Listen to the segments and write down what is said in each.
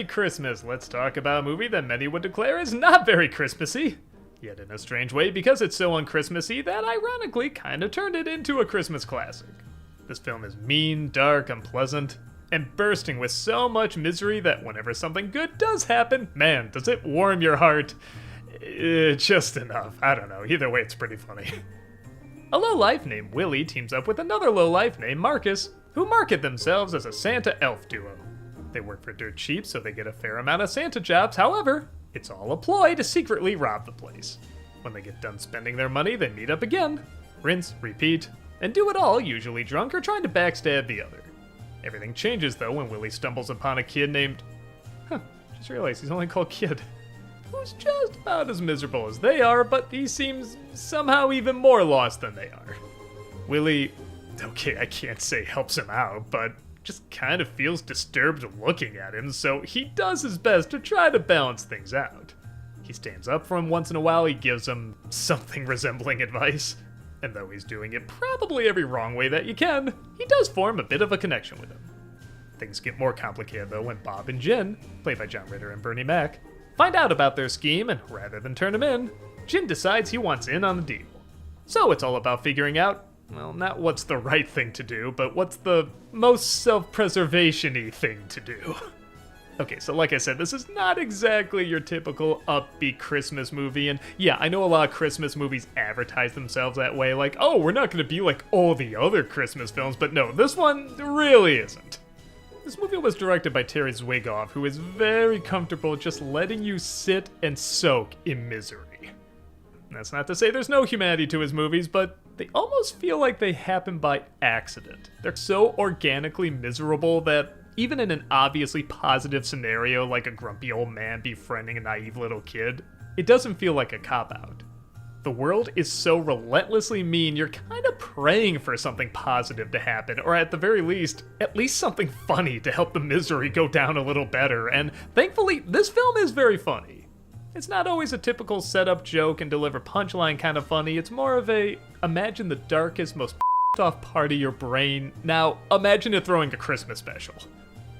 Merry Christmas! Let's talk about a movie that many would declare is not very Christmassy. Yet in a strange way, because it's so un-Christmassy, that ironically kinda turned it into a Christmas classic. This film is mean, dark, unpleasant, and bursting with so much misery that whenever something good does happen, man, does it warm your heart. Just enough. I don't know. Either way, it's pretty funny. A lowlife named Willie teams up with another lowlife named Marcus, who market themselves as a Santa elf duo. They work for dirt cheap, so they get a fair amount of Santa jobs. However, it's all a ploy to secretly rob the place. When they get done spending their money, they meet up again, rinse, repeat, and do it all usually drunk or trying to backstab the other. Everything changes though when Willie stumbles upon a kid named... just realized he's only called Kid. Who's just about as miserable as they are, but he seems somehow even more lost than they are. Willie, okay, I can't say helps him out, but just kind of feels disturbed looking at him, so he does his best to try to balance things out. He stands up for him once in a while, he gives him something resembling advice, and though he's doing it probably every wrong way that you can, he does form a bit of a connection with him. Things get more complicated though when Bob and Jen, played by John Ritter and Bernie Mac, find out about their scheme, and rather than turn him in, Jen decides he wants in on the deal. So it's all about figuring out, well, not what's the right thing to do, but what's the most self-preservation-y thing to do. Okay, so like I said, this is not exactly your typical upbeat Christmas movie, and yeah, I know a lot of Christmas movies advertise themselves that way, like, oh, we're not gonna be like all the other Christmas films, but no, this one really isn't. This movie was directed by Terry Zwigoff, who is very comfortable just letting you sit and soak in misery. That's not to say there's no humanity to his movies, but they almost feel like they happen by accident. They're so organically miserable that even in an obviously positive scenario like a grumpy old man befriending a naive little kid, it doesn't feel like a cop-out. The world is so relentlessly mean, you're kind of praying for something positive to happen, or at the very least, something funny to help the misery go down a little better, and thankfully, this film is very funny. It's not always a typical setup joke and deliver punchline kind of funny, it's more of a, imagine the darkest, most off part of your brain, now imagine it throwing a Christmas special.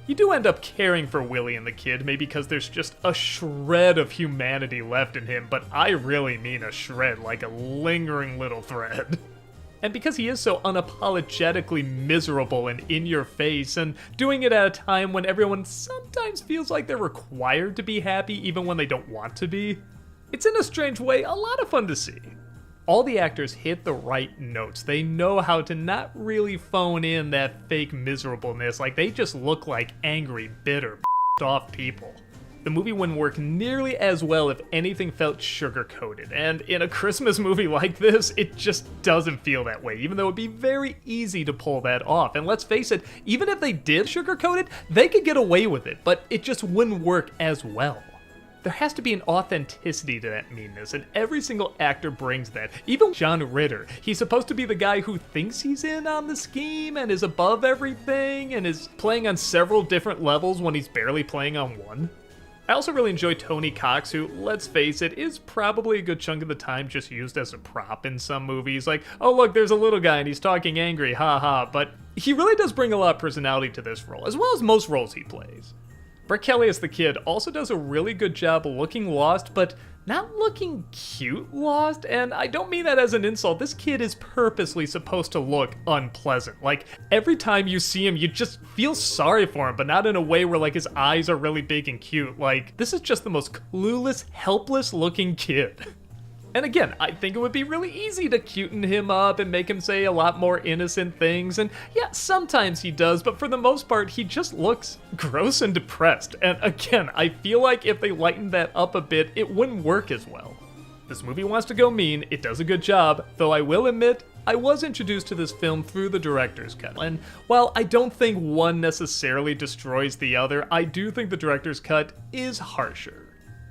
You do end up caring for Willie and the kid, maybe because there's just a shred of humanity left in him, but I really mean a shred, like a lingering little thread. And because he is so unapologetically miserable and in your face, and doing it at a time when everyone sometimes feels like they're required to be happy even when they don't want to be, it's in a strange way a lot of fun to see. All the actors hit the right notes. They know how to not really phone in that fake miserableness, like they just look like angry, bitter, off people. The movie wouldn't work nearly as well if anything felt sugar-coated, and in a Christmas movie like this, it just doesn't feel that way, even though it'd be very easy to pull that off. And let's face it, even if they did sugar-coat it, they could get away with it, but it just wouldn't work as well. There has to be an authenticity to that meanness, and every single actor brings that. Even John Ritter, he's supposed to be the guy who thinks he's in on the scheme and is above everything and is playing on several different levels when he's barely playing on one. I also really enjoy Tony Cox, who, let's face it, is probably a good chunk of the time just used as a prop in some movies. Like, oh look, there's a little guy and he's talking angry, haha, but he really does bring a lot of personality to this role, as well as most roles he plays. Brett Kelly as the kid also does a really good job looking lost, but not looking cute lost, and I don't mean that as an insult. This kid is purposely supposed to look unpleasant. Like, every time you see him, you just feel sorry for him, but not in a way where, like, his eyes are really big and cute. Like, this is just the most clueless, helpless looking kid. And again, I think it would be really easy to cuten him up and make him say a lot more innocent things, and yeah, sometimes he does, but for the most part, he just looks gross and depressed. And again, I feel like if they lightened that up a bit, it wouldn't work as well. This movie wants to go mean, it does a good job, though I will admit, I was introduced to this film through the director's cut, and while I don't think one necessarily destroys the other, I do think the director's cut is harsher.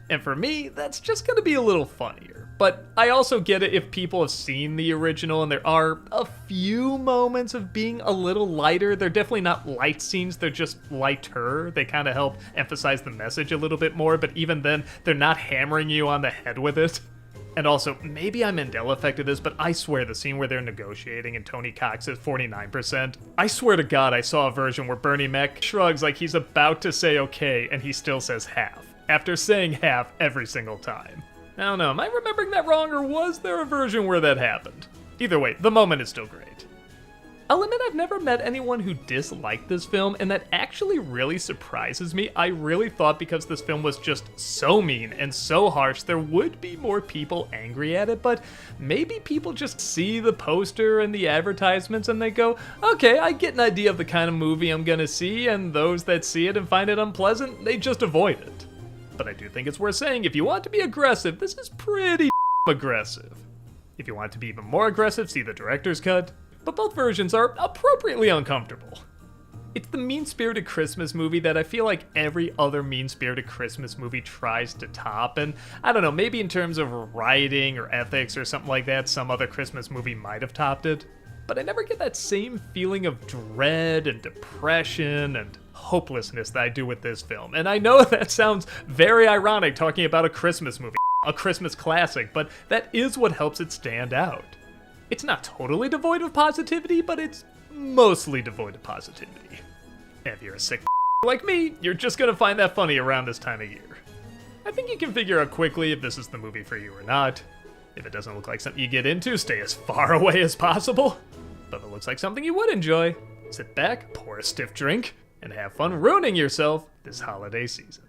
And for me, that's just gonna be a little funnier. But I also get it if people have seen the original and there are a few moments of being a little lighter. They're definitely not light scenes, they're just lighter. They kind of help emphasize the message a little bit more, but even then, they're not hammering you on the head with it. And also, maybe I'm Mandela affected this, but I swear the scene where they're negotiating and Tony Cox is 49%, I swear to God I saw a version where Bernie Mac shrugs like he's about to say okay and he still says half, after saying half every single time. I don't know, am I remembering that wrong, or was there a version where that happened? Either way, the moment is still great. I'll admit I've never met anyone who disliked this film, and that actually really surprises me. I really thought because this film was just so mean and so harsh, there would be more people angry at it, but maybe people just see the poster and the advertisements and they go, okay, I get an idea of the kind of movie I'm gonna see, and those that see it and find it unpleasant, they just avoid it. But I do think it's worth saying, if you want to be aggressive, this is pretty aggressive. If you want to be even more aggressive, see the director's cut. But both versions are appropriately uncomfortable. It's the mean-spirited Christmas movie that I feel like every other mean-spirited Christmas movie tries to top, and I don't know, maybe in terms of writing or ethics or something like that, some other Christmas movie might have topped it. But I never get that same feeling of dread and depression and hopelessness that I do with this film. And I know that sounds very ironic talking about a Christmas movie, a Christmas classic, but that is what helps it stand out. It's not totally devoid of positivity, but it's mostly devoid of positivity. And if you're a sick like me, you're just gonna find that funny around this time of year. I think you can figure out quickly if this is the movie for you or not. If it doesn't look like something you get into, stay as far away as possible. But if it looks like something you would enjoy, sit back, pour a stiff drink, and have fun ruining yourself this holiday season.